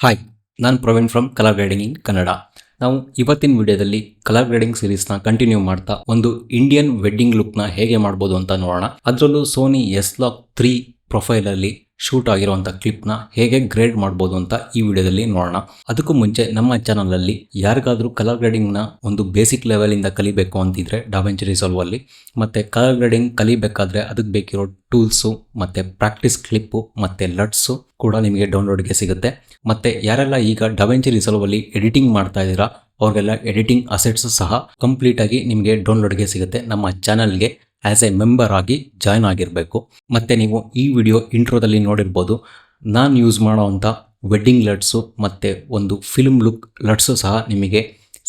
Hi, ನಾನು Praveen from colour grading ಇನ್ ಕನ್ನಡ. ನಾವು ಇವತ್ತಿನ ವಿಡಿಯೋದಲ್ಲಿ ಕಲರ್ ಗ್ರೇಡಿಂಗ್ ಸೀರೀಸ್ನ ಕಂಟಿನ್ಯೂ ಮಾಡ್ತಾ ಒಂದು ಇಂಡಿಯನ್ ವೆಡ್ಡಿಂಗ್ ಲುಕ್ನ ಹೇಗೆ ಮಾಡ್ಬೋದು ಅಂತ ನೋಡೋಣ. ಅದರಲ್ಲೂ ಸೋನಿ S-Log3 ಪ್ರೊಫೈಲಲ್ಲಿ ಶೂಟ್ ಆಗಿರುವಂಥ ಕ್ಲಿಪ್ನ ಹೇಗೆ ಗ್ರೇಡ್ ಮಾಡ್ಬೋದು ಅಂತ ಈ ವಿಡಿಯೋದಲ್ಲಿ ನೋಡೋಣ. ಅದಕ್ಕೂ ಮುಂಚೆ ನಮ್ಮ ಚಾನಲಲ್ಲಿ ಯಾರಿಗಾದರೂ ಕಲರ್ ಗ್ರೇಡಿಂಗ್ನ ಒಂದು ಬೇಸಿಕ್ ಲೆವೆಲಿಂದ ಕಲಿಬೇಕು ಅಂತಿದ್ರೆ ಡಾವಿಂಚಿ ರಿಸಾಲ್ವ್ ಅಲ್ಲಿ ಮತ್ತು ಕಲರ್ ಗ್ರೇಡಿಂಗ್ ಕಲಿಬೇಕಾದ್ರೆ ಅದಕ್ಕೆ ಬೇಕಿರೋ ಟೂಲ್ಸು ಮತ್ತು ಪ್ರಾಕ್ಟೀಸ್ ಕ್ಲಿಪ್ಪು ಮತ್ತು ಲಟ್ಸು ಕೂಡ ನಿಮಗೆ ಡೌನ್ಲೋಡ್ಗೆ ಸಿಗುತ್ತೆ. ಮತ್ತು ಯಾರೆಲ್ಲ ಈಗ ಡಾವಿಂಚಿ ರಿಸಾಲ್ವ್ ಅಲ್ಲಿ ಎಡಿಟಿಂಗ್ ಮಾಡ್ತಾ ಇದ್ದೀರಾ ಅವ್ರಿಗೆಲ್ಲ ಎಡಿಟಿಂಗ್ ಅಸೆಟ್ಸ್ ಸಹ ಕಂಪ್ಲೀಟಾಗಿ ನಿಮಗೆ ಡೌನ್ಲೋಡ್ಗೆ ಸಿಗುತ್ತೆ. ನಮ್ಮ ಚಾನಲ್ಗೆ ಆ್ಯಸ್ ಎ ಮೆಂಬರ್ ಆಗಿ ಜಾಯ್ನ್ ಆಗಿರಬೇಕು. ಮತ್ತು ನೀವು ಈ ವಿಡಿಯೋ ಇಂಟ್ರೋದಲ್ಲಿ ನೋಡಿರ್ಬೋದು, ನಾನು ಯೂಸ್ ಮಾಡೋವಂಥ ವೆಡ್ಡಿಂಗ್ ಲಟ್ಸು ಮತ್ತು ಒಂದು ಫಿಲ್ಮ್ ಲುಕ್ ಲಟ್ಸು ಸಹ ನಿಮಗೆ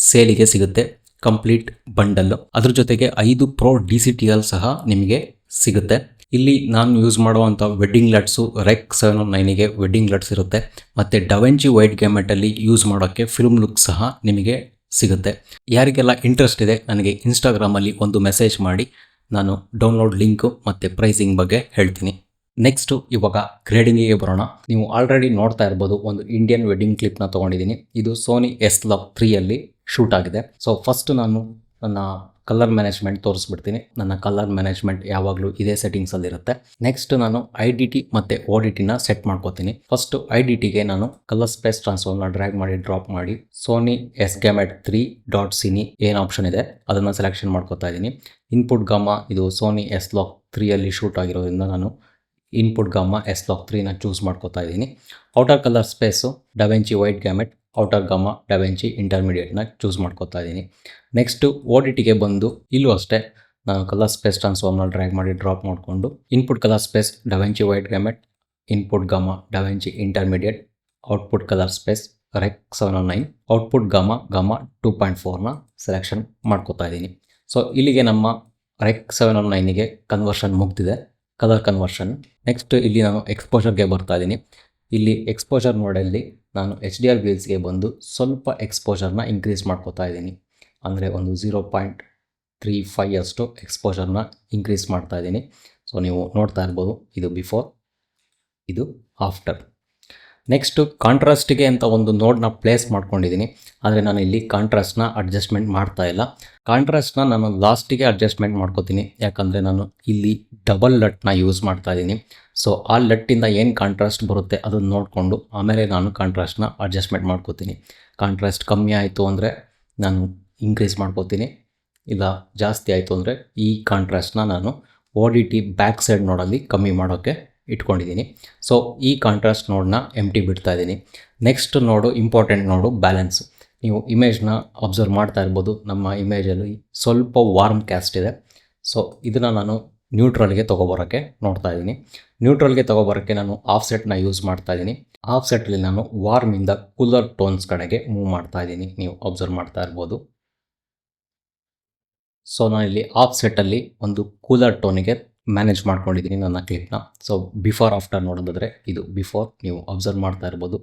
ಸೇಲಿಗೆ ಸಿಗುತ್ತೆ, ಕಂಪ್ಲೀಟ್ ಬಂಡಲ್ಲು. ಅದ್ರ ಜೊತೆಗೆ 5 Pro DCTL ಸಹ ನಿಮಗೆ ಸಿಗುತ್ತೆ. ಇಲ್ಲಿ ನಾನು ಯೂಸ್ ಮಾಡುವಂಥ ವೆಡ್ಡಿಂಗ್ ಲಟ್ಸು Rec 709ಗೆ ವೆಡ್ಡಿಂಗ್ ಲಟ್ಸ್ ಇರುತ್ತೆ. ಮತ್ತು ಡಾವಿಂಚಿ ವೈಡ್ ಗ್ಯಾಮೆಟಲ್ಲಿ ಯೂಸ್ ಮಾಡೋಕ್ಕೆ ಫಿಲ್ಮ್ ಲುಕ್ ಸಹ ನಿಮಗೆ ಸಿಗುತ್ತೆ. ಯಾರಿಗೆಲ್ಲ ಇಂಟ್ರೆಸ್ಟ್ ಇದೆ ನನಗೆ ಇನ್ಸ್ಟಾಗ್ರಾಮಲ್ಲಿ ಒಂದು ಮೆಸೇಜ್ ಮಾಡಿ, ನಾನು ಡೌನ್ಲೋಡ್ ಲಿಂಕು ಮತ್ತು ಪ್ರೈಸಿಂಗ್ ಬಗ್ಗೆ ಹೇಳ್ತೀನಿ. ನೆಕ್ಸ್ಟು ಇವಾಗ ಗ್ರೇಡಿಂಗಿಗೆ ಬರೋಣ. ನೀವು ಆಲ್ರೆಡಿ ನೋಡ್ತಾ ಇರ್ಬೋದು, ಒಂದು ಇಂಡಿಯನ್ ವೆಡ್ಡಿಂಗ್ ಕ್ಲಿಪ್ನ ತೊಗೊಂಡಿದ್ದೀನಿ. ಇದು ಸೋನಿ S-Log3ಯಲ್ಲಿ ಶೂಟ್ ಆಗಿದೆ. ಸೊ ಫಸ್ಟ್ ನಾನು ನನ್ನ ಕಲರ್ ಮ್ಯಾನೇಜ್ಮೆಂಟ್ ತೋರಿಸ್ಬಿಡ್ತೀನಿ. ನನ್ನ ಕಲರ್ ಮ್ಯಾನೇಜ್ಮೆಂಟ್ ಯಾವಾಗಲೂ ಇದೇ ಸೆಟ್ಟಿಂಗ್ಸಲ್ಲಿರುತ್ತೆ. ನೆಕ್ಸ್ಟ್ ನಾನು IDT ಮತ್ತು ODTನ ಸೆಟ್ ಮಾಡ್ಕೋತೀನಿ. ಫಸ್ಟು IDTಗೆ ನಾನು ಕಲರ್ ಸ್ಪೇಸ್ ಟ್ರಾನ್ಸ್ಫಾರ್ಮ್ನ ಡ್ರ್ಯಾಗ್ ಮಾಡಿ ಡ್ರಾಪ್ ಮಾಡಿ ಸೋನಿ SGamet3.cine ಏನು ಆಪ್ಷನ್ ಇದೆ ಅದನ್ನು ಸೆಲೆಕ್ಷನ್ ಮಾಡ್ಕೋತಾ ಇದ್ದೀನಿ. ಇನ್ಪುಟ್ ಗಾಮಾ ಇದು ಸೋನಿ S-Log3ಯಲ್ಲಿ ಶೂಟ್ ಆಗಿರೋದ್ರಿಂದ ನಾನು ಇನ್ಪುಟ್ ಗಾಮಾ S-Log3ನ ಚೂಸ್ ಮಾಡ್ಕೋತಾ ಇದ್ದೀನಿ. Outer colour space DaVinci wide gamut, outer gamma DaVinci ಇಂಟರ್ಮೀಡಿಯೇಟ್ನ ಚೂಸ್ ಮಾಡ್ಕೋತಾ ಇದ್ದೀನಿ. ನೆಕ್ಸ್ಟು ODTಗೆ ಬಂದು ಇಲ್ಲೂ ಅಷ್ಟೇ ನಾನು ಕಲರ್ ಸ್ಪೇಸ್ ಟ್ರಾನ್ಸ್ಫಾರ್ಮ್ನ ಡ್ರ್ಯಾಗ್ ಮಾಡಿ ಡ್ರಾಪ್ ಮಾಡಿಕೊಂಡು input colour space DaVinci wide gamut, input gamma DaVinci intermediate, output colour space Rec 709, output gamma 2.4ನ ಸೆಲೆಕ್ಷನ್ ಮಾಡ್ಕೋತಾ ಇದ್ದೀನಿ. ಸೊ ಇಲ್ಲಿಗೆ ನಮ್ಮ Rec 709ಗೆ ಕನ್ವರ್ಷನ್ ಮುಗ್ದಿದೆ, ಕಲರ್ ಕನ್ವರ್ಷನ್. ನೆಕ್ಸ್ಟ್ ಇಲ್ಲಿ ನಾನು ಎಕ್ಸ್ಪೋಜರ್ಗೆ ಬರ್ತಾ ಇದ್ದೀನಿ. ಇಲ್ಲಿ ಎಕ್ಸ್ಪೋಜರ್ ಮೋಡಲ್ಲಿ ನಾನು HDR ವೀಲ್ಸ್ಗೆ ಬಂದು ಸ್ವಲ್ಪ ಎಕ್ಸ್ಪೋಜರ್ನ ಇನ್ಕ್ರೀಸ್ ಮಾಡ್ಕೋತಾ ಇದ್ದೀನಿ. ಅಂದರೆ ಒಂದು 0.35 ಅಷ್ಟು ಎಕ್ಸ್ಪೋಜರ್ನ ಇನ್ಕ್ರೀಸ್ ಮಾಡ್ತಾ ಇದ್ದೀನಿ. ಸೊ ನೀವು ನೋಡ್ತಾ ಇರ್ಬೋದು, ಇದು ಬಿಫೋರ್, ಇದು ಆಫ್ಟರ್. ನೆಕ್ಸ್ಟು ಕಾಂಟ್ರಾಸ್ಟಿಗೆ ಅಂತ ಒಂದು ನೋಡ್ನ ಪ್ಲೇಸ್ ಮಾಡ್ಕೊಂಡಿದ್ದೀನಿ. ಆದರೆ ನಾನು ಇಲ್ಲಿ ಕಾಂಟ್ರಾಸ್ಟ್ನ ಅಡ್ಜಸ್ಟ್ಮೆಂಟ್ ಮಾಡ್ತಾ ಇಲ್ಲ. ಕಾಂಟ್ರಾಸ್ಟ್ನ ನಾನು ಲಾಸ್ಟಿಗೆ ಅಡ್ಜಸ್ಟ್ಮೆಂಟ್ ಮಾಡ್ಕೋತೀನಿ, ಯಾಕಂದರೆ ನಾನು ಇಲ್ಲಿ ಡಬಲ್ ಲಟ್ನ ಯೂಸ್ ಮಾಡ್ತಾ ಇದ್ದೀನಿ. ಸೊ ಆ ಲಟ್ಟಿಂದ ಏನು ಕಾಂಟ್ರಾಸ್ಟ್ ಬರುತ್ತೆ ಅದನ್ನು ನೋಡಿಕೊಂಡು ಆಮೇಲೆ ನಾನು ಕಾಂಟ್ರಾಸ್ಟ್ನ ಅಡ್ಜಸ್ಟ್ಮೆಂಟ್ ಮಾಡ್ಕೋತೀನಿ. ಕಾಂಟ್ರಾಸ್ಟ್ ಕಮ್ಮಿ ಆಯಿತು ಅಂದರೆ ನಾನು ಇನ್ಕ್ರೀಸ್ ಮಾಡ್ಕೋತೀನಿ, ಇಲ್ಲ ಜಾಸ್ತಿ ಆಯಿತು ಅಂದರೆ ಈ ಕಾಂಟ್ರಾಸ್ಟ್ನ ನಾನು ODT ಬ್ಯಾಕ್ ಸೈಡ್ ನೋಡಲ್ಲಿ ಕಮ್ಮಿ ಮಾಡೋಕ್ಕೆ ಇಟ್ಕೊಂಡಿದ್ದೀನಿ. ಸೊ ಈ ಕಾಂಟ್ರಾಸ್ಟ್ ನೋಡನ್ನ ಎಂಟಿ ಬಿಡ್ತಾ ಇದ್ದೀನಿ. ನೆಕ್ಸ್ಟ್ ನೋಡು, ಇಂಪಾರ್ಟೆಂಟ್ ನೋಡು, ಬ್ಯಾಲೆನ್ಸ್. ನೀವು ಇಮೇಜ್ನ ಅಬ್ಸರ್ವ್ ಮಾಡ್ತಾ ಇರ್ಬೋದು, ನಮ್ಮ ಇಮೇಜಲ್ಲಿ ಸ್ವಲ್ಪ ವಾರ್ಮ್ ಕ್ಯಾಸ್ಟ್ ಇದೆ. ಸೊ ಇದನ್ನು ನಾನು ನ್ಯೂಟ್ರಲ್ಗೆ ತೊಗೊಬರೋಕ್ಕೆ ನೋಡ್ತಾ ಇದ್ದೀನಿ. ನ್ಯೂಟ್ರಲ್ಗೆ ತೊಗೊಬರೋಕ್ಕೆ ನಾನು ಆಫ್ಸೆಟ್ನ ಯೂಸ್ ಮಾಡ್ತಾ ಇದ್ದೀನಿ. ಆಫ್ಸೆಟ್ಟಲ್ಲಿ ನಾನು ವಾರ್ಮಿಂದ ಕೂಲರ್ ಟೋನ್ಸ್ ಕಡೆಗೆ ಮೂವ್ ಮಾಡ್ತಾ ಇದ್ದೀನಿ, ನೀವು ಅಬ್ಸರ್ವ್ ಮಾಡ್ತಾ ಇರ್ಬೋದು. ಸೊ ನಾನು ಇಲ್ಲಿ ಆಫ್ಸೆಟ್ಟಲ್ಲಿ ಒಂದು ಕೂಲರ್ ಟೋನಿಗೆ ಮ್ಯಾನೇಜ್ ಮಾಡ್ಕೊಂಡಿದ್ದೀನಿ ನನ್ನ ಕ್ಲಿಪ್ನ. ಸೊ ಬಿಫೋರ್ ಆಫ್ಟರ್ ನೋಡೋದಾದರೆ ಇದು ಬಿಫೋರ್, ನೀವು ಅಬ್ಸರ್ವ್ ಮಾಡ್ತಾ ಇರ್ಬೋದು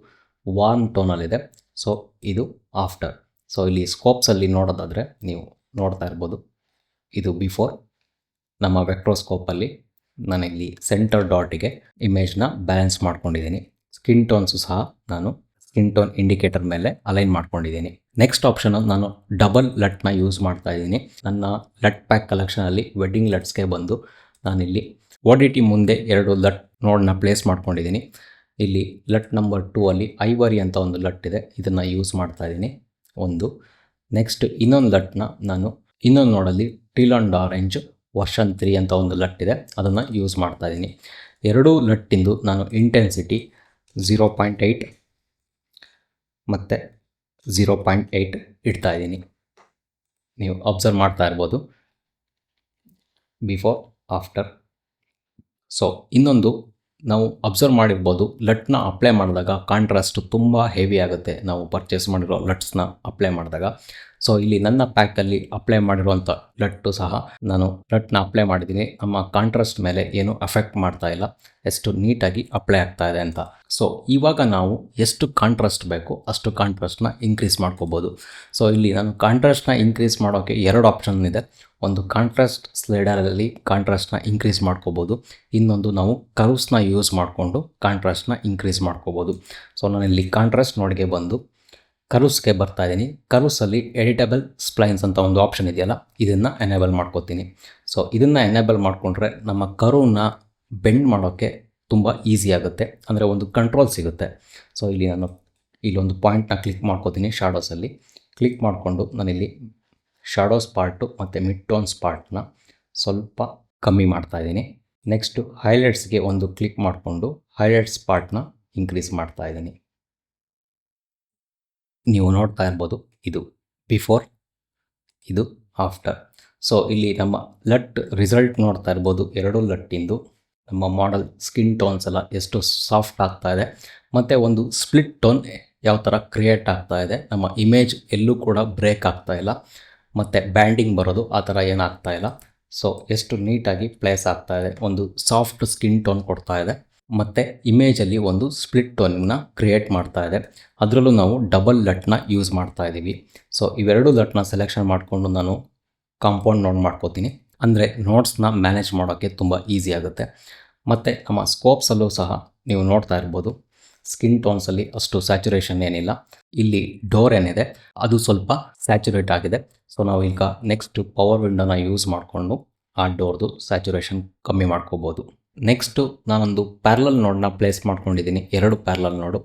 ವಾರ್ಮ್ ಟೋನಲ್ಲಿದೆ. ಸೊ ಇದು ಆಫ್ಟರ್. ಸೊ ಇಲ್ಲಿ ಸ್ಕೋಪ್ಸಲ್ಲಿ ನೋಡೋದಾದರೆ ನೀವು ನೋಡ್ತಾ ಇರ್ಬೋದು, ಇದು ಬಿಫೋರ್. ನಮ್ಮ ವೆಕ್ಟ್ರೋಸ್ಕೋಪಲ್ಲಿ ನಾನಿಲ್ಲಿ ಸೆಂಟರ್ ಡಾಟಿಗೆ ಇಮೇಜ್ನ ಬ್ಯಾಲೆನ್ಸ್ ಮಾಡ್ಕೊಂಡಿದ್ದೀನಿ. ಸ್ಕಿನ್ ಟೋನ್ಸು ಸಹ ನಾನು ಸ್ಕಿನ್ ಟೋನ್ ಇಂಡಿಕೇಟರ್ ಮೇಲೆ ಅಲೈನ್ ಮಾಡ್ಕೊಂಡಿದ್ದೀನಿ. ನೆಕ್ಸ್ಟ್ ಆಪ್ಷನ್ ನಾನು ಡಬಲ್ ಲಟ್ನ ಯೂಸ್ ಮಾಡ್ತಾ ಇದ್ದೀನಿ. ನನ್ನ ಲಟ್ ಪ್ಯಾಕ್ ಕಲೆಕ್ಷನಲ್ಲಿ ವೆಡ್ಡಿಂಗ್ ಲಟ್ಸ್ಗೆ ಬಂದು ನಾನಿಲ್ಲಿ ODT ಮುಂದೆ 2 ಲಟ್ ನೋಡನ್ನ ಪ್ಲೇಸ್ ಮಾಡ್ಕೊಂಡಿದ್ದೀನಿ. ಇಲ್ಲಿ ಲಟ್ ನಂಬರ್ 2 ಅಲ್ಲಿ ಐವರಿ ಅಂತ ಒಂದು ಲಟ್ ಇದೆ, ಇದನ್ನು ಯೂಸ್ ಮಾಡ್ತಾ ಇದ್ದೀನಿ ಒಂದು. ನೆಕ್ಸ್ಟ್ ಇನ್ನೊಂದು ಲಟ್ನ ನಾನು ಇನ್ನೊಂದು ನೋಡಲ್ಲಿ ಟೀಲ್ ಆ್ಯಂಡ್ ಆರೆಂಜ್ ವರ್ಷನ್ 3 ಅಂತ ಒಂದು ಲಟ್ ಇದೆ, ಅದನ್ನು ಯೂಸ್ ಮಾಡ್ತಾ ಇದ್ದೀನಿ. ಎರಡೂ ಲಟ್ಟಿಂದು ನಾನು ಇಂಟೆನ್ಸಿಟಿ 0.8 ಮತ್ತು 0.8 ಇಡ್ತಾ ಇದ್ದೀನಿ, ನೀವು ಅಬ್ಸರ್ವ್ ಮಾಡ್ತಾ ಇರ್ಬೋದು ಬಿಫೋರ್ ಆಫ್ಟರ್. ಸೊ ಇನ್ನೊಂದು ನಾವು ಅಬ್ಸರ್ವ್ ಮಾಡಿರ್ಬೋದು, ಲಟ್ನ ಅಪ್ಲೈ ಮಾಡಿದಾಗ ಕಾಂಟ್ರಾಸ್ಟ್ ತುಂಬ ಹೆವಿ ಆಗುತ್ತೆ ನಾವು ಪರ್ಚೇಸ್ ಮಾಡಿರೋ ಲಟ್ಸ್ನ ಅಪ್ಲೈ ಮಾಡಿದಾಗ. ಸೊ ಇಲ್ಲಿ ನನ್ನ ಪ್ಯಾಕಲ್ಲಿ ಅಪ್ಲೈ ಮಾಡಿರುವಂಥ ಲಟ್ಟು ಸಹ ನಾನು ಲಟ್ನ ಅಪ್ಲೈ ಮಾಡಿದ್ದೀನಿ, ನಮ್ಮ ಕಾಂಟ್ರಾಸ್ಟ್ ಮೇಲೆ ಏನು ಅಫೆಕ್ಟ್ ಮಾಡ್ತಾ ಇಲ್ಲ, ಎಷ್ಟು ನೀಟಾಗಿ ಅಪ್ಲೈ ಆಗ್ತಾ ಇದೆ ಅಂತ. ಸೊ ಇವಾಗ ನಾವು ಎಷ್ಟು ಕಾಂಟ್ರಾಸ್ಟ್ ಬೇಕು ಅಷ್ಟು ಕಾಂಟ್ರಾಸ್ಟ್ನ ಇನ್ಕ್ರೀಸ್ ಮಾಡ್ಕೋಬೋದು. ಸೊ ಇಲ್ಲಿ ನಾನು ಕಾಂಟ್ರಾಸ್ಟ್ನ ಇನ್ಕ್ರೀಸ್ ಮಾಡೋಕ್ಕೆ 2 ಆಪ್ಷನ್ ಇದೆ. ಒಂದು ಕಾಂಟ್ರಾಸ್ಟ್ ಸ್ಲೈಡರಲ್ಲಿ ಕಾಂಟ್ರಾಸ್ಟ್ನ ಇನ್ಕ್ರೀಸ್ ಮಾಡ್ಕೋಬೋದು, ಇನ್ನೊಂದು ನಾವು ಕರ್ವ್ಸ್ನ ಯೂಸ್ ಮಾಡಿಕೊಂಡು ಕಾಂಟ್ರಾಸ್ಟ್ನ ಇನ್ಕ್ರೀಸ್ ಮಾಡ್ಕೋಬೋದು. ಸೊ ನಾನಿಲ್ಲಿ ಕಾಂಟ್ರಾಸ್ಟ್ ನೋಡಿಗೆ ಬಂದು ಕರ್ವ್ಸ್ಗೆ ಬರ್ತಾ ಇದ್ದೀನಿ. ಕರ್ವ್ಸಲ್ಲಿ ಎಡಿಟಬಲ್ ಸ್ಪ್ಲೈನ್ಸ್ ಅಂತ ಒಂದು ಆಪ್ಷನ್ ಇದೆಯಲ್ಲ, ಇದನ್ನು ಎನೇಬಲ್ ಮಾಡ್ಕೋತೀನಿ. ಸೊ ಇದನ್ನು ಎನೇಬಲ್ ಮಾಡಿಕೊಂಡ್ರೆ ನಮ್ಮ ಕರ್ವ್ನ ಬೆಂಡ್ ಮಾಡೋಕ್ಕೆ ತುಂಬ ಈಸಿ ಆಗುತ್ತೆ, ಅಂದರೆ ಒಂದು ಕಂಟ್ರೋಲ್ ಸಿಗುತ್ತೆ. ಸೊ ಇಲ್ಲಿ ನಾನು ಇಲ್ಲೊಂದು ಪಾಯಿಂಟ್ನ ಕ್ಲಿಕ್ ಮಾಡ್ಕೋತೀನಿ. ಶಾಡೋಸಲ್ಲಿ ಕ್ಲಿಕ್ ಮಾಡಿಕೊಂಡು ನಾನಿಲ್ಲಿ ಶಾಡೋಸ್ ಪಾರ್ಟು ಮತ್ತು ಮಿಡ್ ಟೋನ್ಸ್ ಪಾರ್ಟ್ನ ಸ್ವಲ್ಪ ಕಮ್ಮಿ ಮಾಡ್ತಾಯಿದ್ದೀನಿ. ನೆಕ್ಸ್ಟು ಹೈಲೈಟ್ಸ್ಗೆ ಒಂದು ಕ್ಲಿಕ್ ಮಾಡಿಕೊಂಡು ಹೈಲೈಟ್ಸ್ ಪಾರ್ಟ್ನ ಇನ್ಕ್ರೀಸ್ ಮಾಡ್ತಾಯಿದ್ದೀನಿ. ನೀವು ನೋಡ್ತಾ ಇರ್ಬೋದು, ಇದು ಬಿಫೋರ್, ಇದು ಆಫ್ಟರ್. ಸೊ ಇಲ್ಲಿ ನಮ್ಮ ಲಟ್ ರಿಸಲ್ಟ್ ನೋಡ್ತಾ ಇರ್ಬೋದು. 2 ಲಟ್ಟಿಂದು ನಮ್ಮ ಮಾಡೆಲ್ ಸ್ಕಿನ್ ಟೋನ್ಸ್ ಎಲ್ಲ ಎಷ್ಟು ಸಾಫ್ಟ್ ಆಗ್ತಾ ಇದೆ, ಮತ್ತು ಒಂದು ಸ್ಪ್ಲಿಟ್ ಟೋನ್ ಯಾವ ಥರ ಕ್ರಿಯೇಟ್ ಆಗ್ತಾ ಇದೆ. ನಮ್ಮ ಇಮೇಜ್ ಎಲ್ಲೂ ಕೂಡ ಬ್ರೇಕ್ ಆಗ್ತಾ ಇಲ್ಲ, ಮತ್ತು ಬ್ಯಾಂಡಿಂಗ್ ಬರೋದು ಆ ಥರ ಏನಾಗ್ತಾ ಇಲ್ಲ. ಸೊ ಎಷ್ಟು ನೀಟಾಗಿ ಪ್ಲೇಸ್ ಆಗ್ತಾ ಇದೆ, ಒಂದು ಸಾಫ್ಟ್ ಸ್ಕಿನ್ ಟೋನ್ ಕೊಡ್ತಾ ಇದೆ, ಮತ್ತು ಇಮೇಜಲ್ಲಿ ಒಂದು ಸ್ಪ್ಲಿಟ್ ಟೋನ್ನ ಕ್ರಿಯೇಟ್ ಮಾಡ್ತಾ ಇದೆ. ಅದರಲ್ಲೂ ನಾವು ಡಬಲ್ ಲಟ್ನ ಯೂಸ್ ಮಾಡ್ತಾ ಇದ್ದೀವಿ. ಸೊ ಇವೆರಡು ಲಟ್ನ ಸೆಲೆಕ್ಷನ್ ಮಾಡಿಕೊಂಡು ನಾನು ಕಾಂಪೌಂಡ್ ನೋಡ್ ಮಾಡ್ಕೋತೀನಿ, ಅಂದರೆ ನೋಟ್ಸ್ನ ಮ್ಯಾನೇಜ್ ಮಾಡೋಕ್ಕೆ ತುಂಬ ಈಸಿ ಆಗುತ್ತೆ. ಮತ್ತು ನಮ್ಮ ಸ್ಕೋಪ್ಸಲ್ಲೂ ಸಹ ನೀವು ನೋಡ್ತಾ ಇರ್ಬೋದು, ಸ್ಕಿನ್ ಟೋನ್ಸಲ್ಲಿ ಅಷ್ಟು ಸ್ಯಾಚುರೇಷನ್ ಏನಿಲ್ಲ. ಇಲ್ಲಿ ಡೋರ್ ಏನಿದೆ ಅದು ಸ್ವಲ್ಪ ಸ್ಯಾಚುರೇಟ್ ಆಗಿದೆ. ಸೊ ನಾವು ಈಗ ನೆಕ್ಸ್ಟ್ ಪವರ್ ವಿಂಡೋನ ಯೂಸ್ ಮಾಡಿಕೊಂಡು ಆ ಡೋರ್ದು ಸ್ಯಾಚುರೇಷನ್ ಕಮ್ಮಿ ಮಾಡ್ಕೋಬೋದು. ನೆಕ್ಸ್ಟು ನಾನೊಂದು ಪ್ಯಾರಲಲ್ ನೋಡನ್ನ ಪ್ಲೇಸ್ ಮಾಡ್ಕೊಂಡಿದ್ದೀನಿ. 2 ಪ್ಯಾರಲಲ್ ನೋಡು,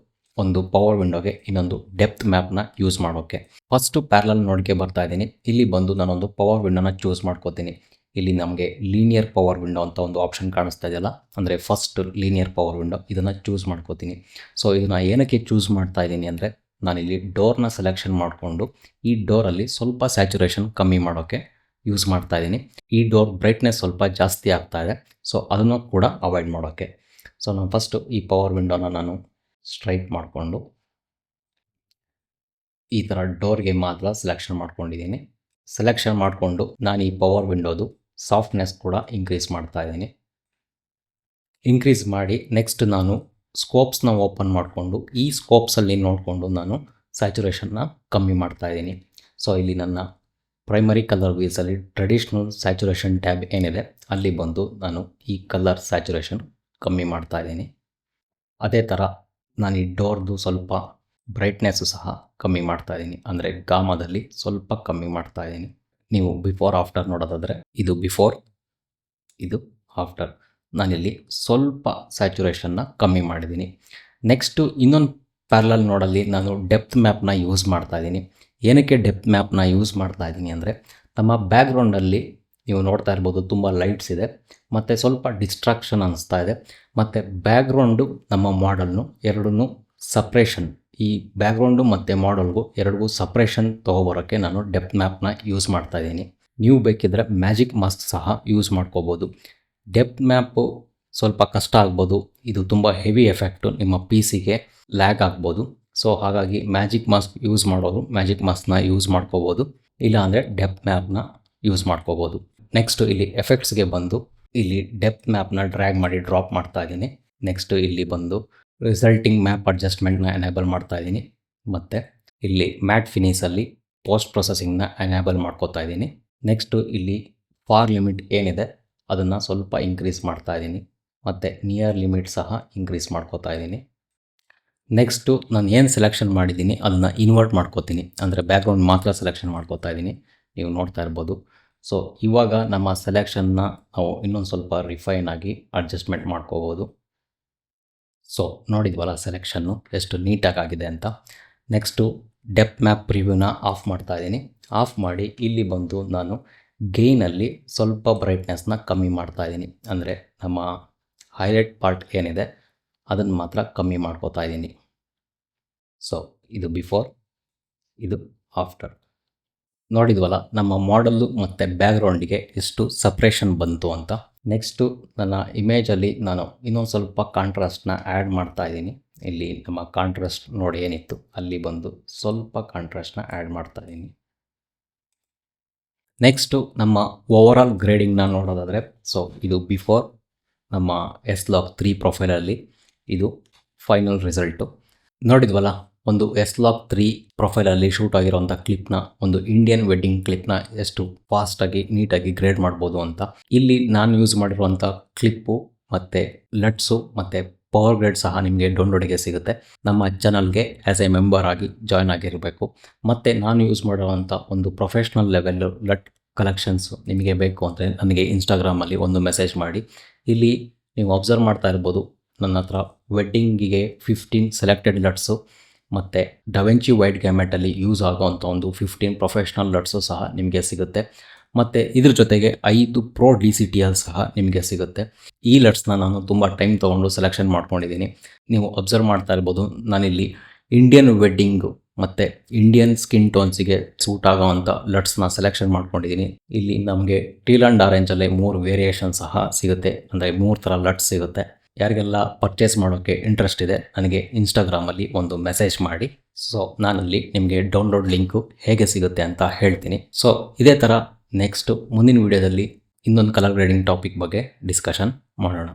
ಒಂದು ಪವರ್ ವಿಂಡೋಗೆ, ಇನ್ನೊಂದು ಡೆಪ್ತ್ ಮ್ಯಾಪ್ನ ಯೂಸ್ ಮಾಡೋಕ್ಕೆ. ಫಸ್ಟು ಪ್ಯಾರಲಲ್ ನೋಡ್ಗೆ ಬರ್ತಾ ಇದ್ದೀನಿ. ಇಲ್ಲಿ ಬಂದು ನಾನೊಂದು ಪವರ್ ವಿಂಡೋನ ಚೂಸ್ ಮಾಡ್ಕೋತೀನಿ. ಇಲ್ಲಿ ನಮಗೆ ಲೀನಿಯರ್ ಪವರ್ ವಿಂಡೋ ಅಂತ ಒಂದು ಆಪ್ಷನ್ ಕಾಣಿಸ್ತಾ ಇದೆಯಲ್ಲ, ಅಂದರೆ ಫಸ್ಟ್ ಲೀನಿಯರ್ ಪವರ್ ವಿಂಡೋ, ಇದನ್ನು ಚೂಸ್ ಮಾಡ್ಕೋತೀನಿ. ಸೊ ಇದನ್ನು ಏನಕ್ಕೆ ಚೂಸ್ ಮಾಡ್ತಾ ಇದ್ದೀನಿ ಅಂದರೆ, ನಾನಿಲ್ಲಿ ಡೋರ್ನ ಸೆಲೆಕ್ಷನ್ ಮಾಡಿಕೊಂಡು ಈ ಡೋರಲ್ಲಿ ಸ್ವಲ್ಪ ಸ್ಯಾಚುರೇಷನ್ ಕಮ್ಮಿ ಮಾಡೋಕ್ಕೆ ಯೂಸ್ ಮಾಡ್ತಾ ಇದ್ದೀನಿ. ಈ ಡೋರ್ ಬ್ರೈಟ್ನೆಸ್ ಸ್ವಲ್ಪ ಜಾಸ್ತಿ ಆಗ್ತಾ ಇದೆ, ಸೊ ಅದನ್ನು ಕೂಡ ಅವಾಯ್ಡ್ ಮಾಡೋಕ್ಕೆ. ಸೊ ನಾನು ಫಸ್ಟು ಈ ಪವರ್ ವಿಂಡೋನ ನಾನು ಸ್ಟ್ರೈಟ್ ಮಾಡಿಕೊಂಡು ಈ ಥರ ಡೋರ್ಗೆ ಮಾತ್ರ ಸೆಲೆಕ್ಷನ್ ಮಾಡ್ಕೊಂಡಿದ್ದೀನಿ. ಸೆಲೆಕ್ಷನ್ ಮಾಡಿಕೊಂಡು ನಾನು ಈ ಪವರ್ ವಿಂಡೋದು ಸಾಫ್ಟ್ನೆಸ್ ಕೂಡ ಇನ್ಕ್ರೀಸ್ ಮಾಡ್ತಾ ಇದ್ದೀನಿ. ಇನ್ಕ್ರೀಸ್ ಮಾಡಿ ನೆಕ್ಸ್ಟ್ ನಾನು ಸ್ಕೋಪ್ಸ್ನ ಓಪನ್ ಮಾಡಿಕೊಂಡು ಈ ಸ್ಕೋಪ್ಸಲ್ಲಿ ನೋಡಿಕೊಂಡು ನಾನು ಸ್ಯಾಚುರೇಷನ್ನ ಕಮ್ಮಿ ಮಾಡ್ತಾ ಇದ್ದೀನಿ. ಸೊ ಇಲ್ಲಿ ನನ್ನ ಪ್ರೈಮರಿ ಕಲರ್ ವೀಲ್ಸಲ್ಲಿ ಟ್ರೆಡಿಷ್ನಲ್ ಸ್ಯಾಚುರೇಷನ್ ಟ್ಯಾಬ್ ಏನಿದೆ ಅಲ್ಲಿ ಬಂದು ನಾನು ಈ ಕಲರ್ ಸ್ಯಾಚುರೇಷನ್ ಕಮ್ಮಿ ಮಾಡ್ತಾ ಇದ್ದೀನಿ. ಅದೇ ಥರ ನಾನು ಈ ಡೋರ್ದು ಸ್ವಲ್ಪ ಬ್ರೈಟ್ನೆಸ್ಸು ಸಹ ಕಮ್ಮಿ ಮಾಡ್ತಾ ಇದ್ದೀನಿ, ಅಂದರೆ ಗಾಮದಲ್ಲಿ ಸ್ವಲ್ಪ ಕಮ್ಮಿ ಮಾಡ್ತಾ ಇದ್ದೀನಿ. ನೀವು ಬಿಫೋರ್ ಆಫ್ಟರ್ ನೋಡೋದಾದರೆ ಇದು ಬಿಫೋರ್, ಇದು ಆಫ್ಟರ್. ನಾನಿಲ್ಲಿ ಸ್ವಲ್ಪ ಸ್ಯಾಚುರೇಷನ್ನ ಕಮ್ಮಿ ಮಾಡಿದ್ದೀನಿ. ನೆಕ್ಸ್ಟು ಇನ್ನೊಂದು ಪ್ಯಾರಲಲ್ ನೋಡಲ್ಲಿ ನಾನು ಡೆಪ್ತ್ ಮ್ಯಾಪ್ನ ಯೂಸ್ ಮಾಡ್ತಾ ಇದ್ದೀನಿ. ಏನಕ್ಕೆ ಡೆಪ್ತ್ ಮ್ಯಾಪ್ನ ಯೂಸ್ ಮಾಡ್ತಾ ಇದ್ದೀನಿ ಅಂದರೆ, ನಮ್ಮ ಬ್ಯಾಕ್ಗ್ರೌಂಡಲ್ಲಿ ನೀವು ನೋಡ್ತಾ ಇರ್ಬೋದು ತುಂಬ ಲೈಟ್ಸ್ ಇದೆ, ಮತ್ತು ಸ್ವಲ್ಪ ಡಿಸ್ಟ್ರಾಕ್ಷನ್ ಅನ್ನಿಸ್ತಾ ಇದೆ, ಮತ್ತು ಬ್ಯಾಕ್ಗ್ರೌಂಡು ನಮ್ಮ ಮಾಡಲ್ನು ಎರಡೂ ಸಪ್ರೇಷನ್, ಈ ಬ್ಯಾಕ್ಗ್ರೌಂಡು ಮತ್ತು ಮಾಡಲ್ಗೂ ಎರಡಿಗೂ ಸಪ್ರೇಷನ್ ತೊಗೊಬರೋಕ್ಕೆ ನಾನು ಡೆಪ್ತ್ ಮ್ಯಾಪ್ನ ಯೂಸ್ ಮಾಡ್ತಾ ಇದ್ದೀನಿ. ನೀವು ಬೇಕಿದ್ದರೆ ಮ್ಯಾಜಿಕ್ ಮಾಸ್ಕ್ ಸಹ ಯೂಸ್ ಮಾಡ್ಕೋಬೋದು. ಡೆಪ್ತ್ ಮ್ಯಾಪು ಸ್ವಲ್ಪ ಕಷ್ಟ ಆಗ್ಬೋದು, ಇದು ತುಂಬ ಹೆವಿ ಎಫೆಕ್ಟು, ನಿಮ್ಮ ಪಿ ಸಿಗೆ ಲ್ಯಾಗ್ ಆಗ್ಬೋದು. ಸೊ ಹಾಗಾಗಿ ಮ್ಯಾಜಿಕ್ ಮಾಸ್ಕ್ ಯೂಸ್ ಮಾಡೋದು ಮ್ಯಾಜಿಕ್ ಮಾಸ್ಕ್ನ ಯೂಸ್ ಮಾಡ್ಕೋಬೋದು, ಇಲ್ಲಾಂದರೆ ಡೆಪ್ತ್ ಮ್ಯಾಪ್ನ ಯೂಸ್ ಮಾಡ್ಕೋಬೋದು. ನೆಕ್ಸ್ಟು ಇಲ್ಲಿ ಎಫೆಕ್ಟ್ಸ್ಗೆ ಬಂದು ಇಲ್ಲಿ ಡೆಪ್ತ್ ಮ್ಯಾಪ್ನ ಡ್ರ್ಯಾಗ್ ಮಾಡಿ ಡ್ರಾಪ್ ಮಾಡ್ತಾ ಇದ್ದೀನಿ. ನೆಕ್ಸ್ಟು ಇಲ್ಲಿ ಬಂದು ರಿಸಲ್ಟಿಂಗ್ ಮ್ಯಾಪ್ ಅಡ್ಜಸ್ಟ್ಮೆಂಟ್ನ ಎನೇಬಲ್ ಮಾಡ್ತಾ ಇದ್ದೀನಿ, ಮತ್ತು ಇಲ್ಲಿ ಮ್ಯಾಟ್ ಫಿನಿಸಲ್ಲಿ ಪೋಸ್ಟ್ ಪ್ರೊಸೆಸಿಂಗ್ನ ಎನೇಬಲ್ ಮಾಡ್ಕೋತಾ ಇದ್ದೀನಿ. ನೆಕ್ಸ್ಟು ಇಲ್ಲಿ ಫಾರ್ ಲಿಮಿಟ್ ಏನಿದೆ ಅದನ್ನು ಸ್ವಲ್ಪ ಇನ್ಕ್ರೀಸ್ ಮಾಡ್ತಾ ಇದ್ದೀನಿ, ಮತ್ತು ನಿಯರ್ ಲಿಮಿಟ್ ಸಹ ಇನ್ಕ್ರೀಸ್ ಮಾಡ್ಕೋತಾ ಇದ್ದೀನಿ. ನೆಕ್ಸ್ಟು ನಾನು ಏನು ಸೆಲೆಕ್ಷನ್ ಮಾಡಿದ್ದೀನಿ ಅದನ್ನು ಇನ್ವರ್ಟ್ ಮಾಡ್ಕೋತೀನಿ, ಅಂದರೆ ಬ್ಯಾಕ್ಗ್ರೌಂಡ್ ಮಾತ್ರ ಸೆಲೆಕ್ಷನ್ ಮಾಡ್ಕೋತಾ ಇದ್ದೀನಿ, ನೀವು ನೋಡ್ತಾ ಇರ್ಬೋದು. ಸೊ ಇವಾಗ ನಮ್ಮ ಸೆಲೆಕ್ಷನ್ನ ನಾವು ಇನ್ನೊಂದು ಸ್ವಲ್ಪ ರಿಫೈನ್ ಆಗಿ ಅಡ್ಜಸ್ಟ್ಮೆಂಟ್ ಮಾಡ್ಕೋಬೋದು. ಸೊ ನೋಡಿದ್ವಲ್ಲ ಸೆಲೆಕ್ಷನ್ನು ಎಷ್ಟು ನೀಟಾಗಿ ಆಗಿದೆ ಅಂತ. ನೆಕ್ಸ್ಟು ಡೆಪ್ತ್ ಮ್ಯಾಪ್ ಪ್ರಿವ್ಯೂನ ಆಫ್ ಮಾಡ್ತಾ ಇದ್ದೀನಿ. ಆಫ್ ಮಾಡಿ ಇಲ್ಲಿ ಬಂದು ನಾನು ಗೇಯ್ನಲ್ಲಿ ಸ್ವಲ್ಪ ಬ್ರೈಟ್ನೆಸ್ನ ಕಮ್ಮಿ ಮಾಡ್ತಾ ಇದ್ದೀನಿ, ಅಂದರೆ ನಮ್ಮ ಹೈಲೈಟ್ ಪಾರ್ಟ್ ಏನಿದೆ ಅದನ್ನು ಮಾತ್ರ ಕಮ್ಮಿ ಮಾಡ್ಕೋತಾ ಇದ್ದೀನಿ. ಸೊ ಇದು ಬಿಫೋರ್, ಇದು ಆಫ್ಟರ್. ನೋಡಿದ್ವಲ್ಲ ನಮ್ಮ ಮಾಡಲ್ಲು ಮತ್ತು ಬ್ಯಾಕ್ಗ್ರೌಂಡಿಗೆ ಎಷ್ಟು ಸಪ್ರೇಷನ್ ಬಂತು ಅಂತ. ನೆಕ್ಸ್ಟು ನನ್ನ ಇಮೇಜಲ್ಲಿ ನಾನು ಇನ್ನೊಂದು ಸ್ವಲ್ಪ ಕಾಂಟ್ರಾಸ್ಟ್ನ ಆ್ಯಡ್ ಮಾಡ್ತಾ ಇದ್ದೀನಿ. ಇಲ್ಲಿ ನಮ್ಮ ಕಾಂಟ್ರಾಸ್ಟ್ ನೋಡಿ ಏನಿತ್ತು ಅಲ್ಲಿ ಬಂದು ಸ್ವಲ್ಪ ಕಾಂಟ್ರಾಸ್ಟ್ನ ಆ್ಯಡ್ ಮಾಡ್ತಾ ಇದ್ದೀನಿ. ನೆಕ್ಸ್ಟು ನಮ್ಮ ಓವರಾಲ್ ಗ್ರೇಡಿಂಗ್ನ ನೋಡೋದಾದರೆ, ಸೊ ಇದು ಬಿಫೋರ್ ನಮ್ಮ S-Log 3 ಪ್ರೊಫೈಲಲ್ಲಿ, ಇದು ಫೈನಲ್ ರಿಸಲ್ಟು. ನೋಡಿದ್ವಲ್ಲ, ಒಂದು S-Log 3 ಪ್ರೊಫೈಲಲ್ಲಿ ಶೂಟ್ ಆಗಿರೋಂಥ ಕ್ಲಿಪ್ನ, ಒಂದು ಇಂಡಿಯನ್ ವೆಡ್ಡಿಂಗ್ ಕ್ಲಿಪ್ನ ಎಷ್ಟು ಫಾಸ್ಟಾಗಿ ನೀಟಾಗಿ ಗ್ರೇಡ್ ಮಾಡ್ಬೋದು ಅಂತ. ಇಲ್ಲಿ ನಾನು ಯೂಸ್ ಮಾಡಿರುವಂಥ ಕ್ಲಿಪ್ಪು ಮತ್ತು ಲಟ್ಸು ಮತ್ತು ಪವರ್ ಗ್ರೇಡ್ ಸಹ ನಿಮಗೆ ಡೌನ್ಲೋಡಿಗೆ ಸಿಗುತ್ತೆ. ನಮ್ಮ ಚಾನಲ್ಗೆ ಆ್ಯಸ್ ಎ ಮೆಂಬರ್ ಆಗಿ ಜಾಯ್ನ್ ಆಗಿರಬೇಕು. ಮತ್ತು ನಾನು ಯೂಸ್ ಮಾಡಿರುವಂಥ ಒಂದು ಪ್ರೊಫೆಷ್ನಲ್ ಲೆವೆಲ್ ಲಟ್ ಕಲೆಕ್ಷನ್ಸು ನಿಮಗೆ ಬೇಕು ಅಂದರೆ ನನಗೆ ಇನ್ಸ್ಟಾಗ್ರಾಮಲ್ಲಿ ಒಂದು ಮೆಸೇಜ್ ಮಾಡಿ. ಇಲ್ಲಿ ನೀವು ಅಬ್ಸರ್ವ್ ಮಾಡ್ತಾ ಇರ್ಬೋದು, ನನ್ನ ಹತ್ರ ವೆಡ್ಡಿಂಗಿಗೆ 15 ಸೆಲೆಕ್ಟೆಡ್ ಲಟ್ಸು ಮತ್ತು ಡವೆಂಚಿ ವೈಡ್ ಗ್ಯಾಮೆಟಲ್ಲಿ ಯೂಸ್ ಆಗೋವಂಥ ಒಂದು 15 ಪ್ರೊಫೆಷ್ನಲ್ ಲಟ್ಸು ಸಹ ನಿಮಗೆ ಸಿಗುತ್ತೆ. ಮತ್ತು ಇದ್ರ ಜೊತೆಗೆ 5 ಪ್ರೋ DCTL ಸಹ ನಿಮಗೆ ಸಿಗುತ್ತೆ. ಈ ಲಟ್ಸ್ನ ನಾನು ತುಂಬ ಟೈಮ್ ತೊಗೊಂಡು ಸೆಲೆಕ್ಷನ್ ಮಾಡ್ಕೊಂಡಿದ್ದೀನಿ. ನೀವು ಅಬ್ಸರ್ವ್ ಮಾಡ್ತಾ ಇರ್ಬೋದು, ನಾನಿಲ್ಲಿ ಇಂಡಿಯನ್ ವೆಡ್ಡಿಂಗು ಮತ್ತು ಇಂಡಿಯನ್ ಸ್ಕಿನ್ ಟೋನ್ಸಿಗೆ ಸೂಟ್ ಆಗೋವಂಥ ಲಟ್ಸ್ನ ಸೆಲೆಕ್ಷನ್ ಮಾಡ್ಕೊಂಡಿದ್ದೀನಿ. ಇಲ್ಲಿ ನಮಗೆ ಟೀಲ್ ಆ್ಯಂಡ್ ಆರೆಂಜಲ್ಲೇ 3 ವೇರಿಯೇಷನ್ ಸಹ ಸಿಗುತ್ತೆ, ಅಂದರೆ 3 ಥರ ಲಟ್ಸ್ ಸಿಗುತ್ತೆ. ಯಾರಿಗೆಲ್ಲ ಪರ್ಚೇಸ್ ಮಾಡೋಕ್ಕೆ ಇಂಟ್ರೆಸ್ಟ್ ಇದೆ ನನಗೆ ಇನ್ಸ್ಟಾಗ್ರಾಮಲ್ಲಿ ಒಂದು ಮೆಸೇಜ್ ಮಾಡಿ. ಸೊ ನಾನಲ್ಲಿ ನಿಮಗೆ ಡೌನ್ಲೋಡ್ ಲಿಂಕು ಹೇಗೆ ಸಿಗುತ್ತೆ ಅಂತ ಹೇಳ್ತೀನಿ. ಸೊ ಇದೇ ಥರ ನೆಕ್ಸ್ಟು ಮುಂದಿನ ವೀಡಿಯೋದಲ್ಲಿ ಇನ್ನೊಂದು ಕಲರ್ ಗ್ರೇಡಿಂಗ್ ಟಾಪಿಕ್ ಬಗ್ಗೆ ಡಿಸ್ಕಷನ್ ಮಾಡೋಣ.